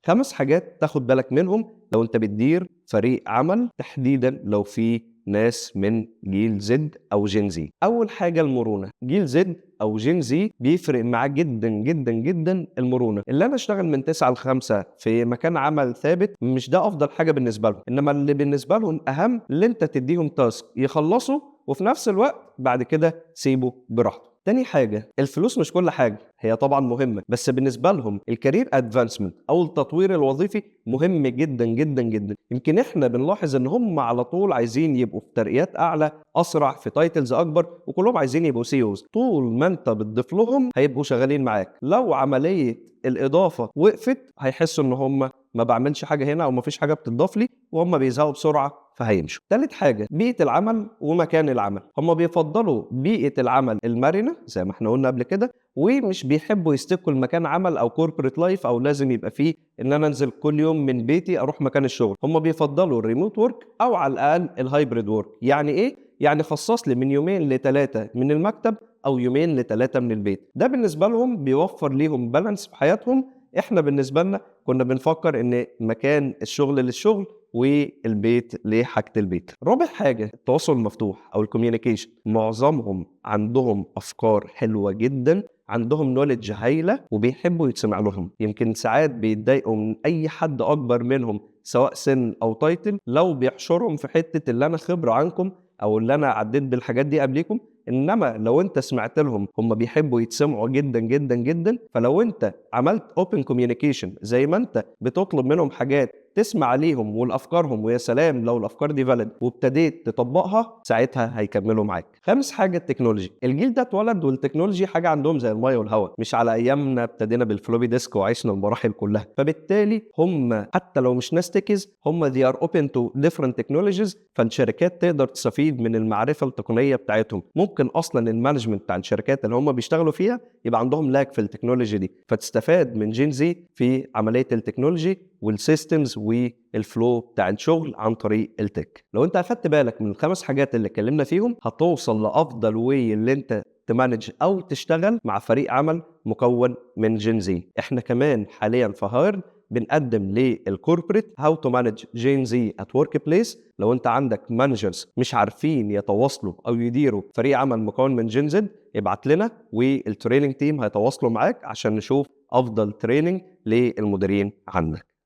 5 حاجات تاخد بالك منهم لو أنت بتدير فريق عمل، تحديدًا لو في ناس من جيل Z أو Gen Z. أول حاجة المرونة، جيل Z أو Gen Z بيفرق معاه جدًا، جدًا، جدًا المرونة، اللي أنا أشتغل من 09:00 ل17:00 في مكان عمل ثابت مش ده أفضل حاجة بالنسبة لهم، إنما اللي بالنسبة لهم أهم اللي أنت تديهم task يخلصوا وفي نفس الوقت بعد كده سيبه براحته. تاني حاجة، الفلوس مش كل حاجة، هي طبعًا مهمة، بس بالنسبة لهم الcareer advancement أو التطوير الوظيفي مهم جدًا، جدًا، جدًا. يمكن إحنا بنلاحظ إن هم على طول عايزين يبقوا في ترقيات أعلى، أسرع، في titles أكبر، وكلّهم عايزين يبقوا CEOs. طول ما أنت بتضيف لهم هيبقوا شغالين معاك، لو عملية الإضافة وقفت هيحسّوا إن هم ما باعملش حاجة هنا أو ما فيش حاجة بتضاف لي، وهم بيزهقوا بسرعة فهيمشوا. تالت حاجة، بيئة العمل ومكان العمل، هم بيفضّلوا بيئة العمل المرنة زي ما إحنا قُلنا قبل كده، ومش بيحبّوا يستكوا لمكان عمل أو corporate life أو لازم يبقى في إن أنا أنزل كل يوم من بيتي أروح مكان الشغل، هم بيفضّلوا الremote work أو على الأقل الhybrid work. يعني إيه؟ يعني خصّص لي من يومين ل3 من المكتب أو يومين ل3 من البيت. ده بالنسبة لهم بيوفّر ليهم balance في حياتهم. إحنا بالنسبة لنا كنا بنفكّر إن مكان الشغل للشغل والبيت لحاجة البيت. رابع حاجة التواصل المفتوح أو الcommunication، معظمهم عندهم أفكار حلوة جدًا، عندهم knowledge هايلة وبيحبّوا يتسمع لهم. يمكن ساعات بيتضايقوا من أي حد أكبر منهم سواء سِن أو title لو بيحشرهم في حتّة اللي أنا خبرة عنكم أو اللي أنا عدّيت بالحاجات دي قبليكم، إنما لو أنت سمعت لهم هم بيحبّوا يتسمعوا جدًا، جدًا، جدًا. فلو أنت عملت open communication زي ما أنت بتطلب منهم حاجات تسمع ليهم ولأفكارهم ويا سلام لو الأفكار دي valid وابتديت تطبّقها، ساعتها هيكمّلوا معاك. خامس حاجة التكنولوجي، الجيل ده اتولد والتكنولوجي حاجة عندهم زي المَيّة والهوا، مش على أيامنا ابتدينا بالfloppy disk وعِشنا المراحل كلّها. فبالتالي هم حتى لو مش ناس techies هم they are open to different technologies، فالشركات تقدر تستفيد من المعرفة التقنية بتاعتهم. ممكن أصلًا الmanagement بتاع الشركات اللي هم بيشتغلوا فيها يبقى عندهم lack في التكنولوجي دي، فتستفاد من Gen Z في عملية التكنولوجي والsystems والflow بتاع الشغل عن طريق الtech. لو أنت أخدت بالك من ال5 حاجات اللي اتكلمنا فيهم، هتوصل لأفضل way اللي أنت تmanage أو تشتغل مع فريق عمل مكوّن من Gen Z. إحنا كمان حاليًا في Hired بنقدّم للcorporate how to manage Gen Z at workplace. لو أنت عندك managers مش عارفين يتواصلوا أو يديروا فريق عمل مكوّن من Gen Z، ابعت لنا والtraining team هيتواصلوا معاك عشان نشوف أفضل training للمديرين عندك.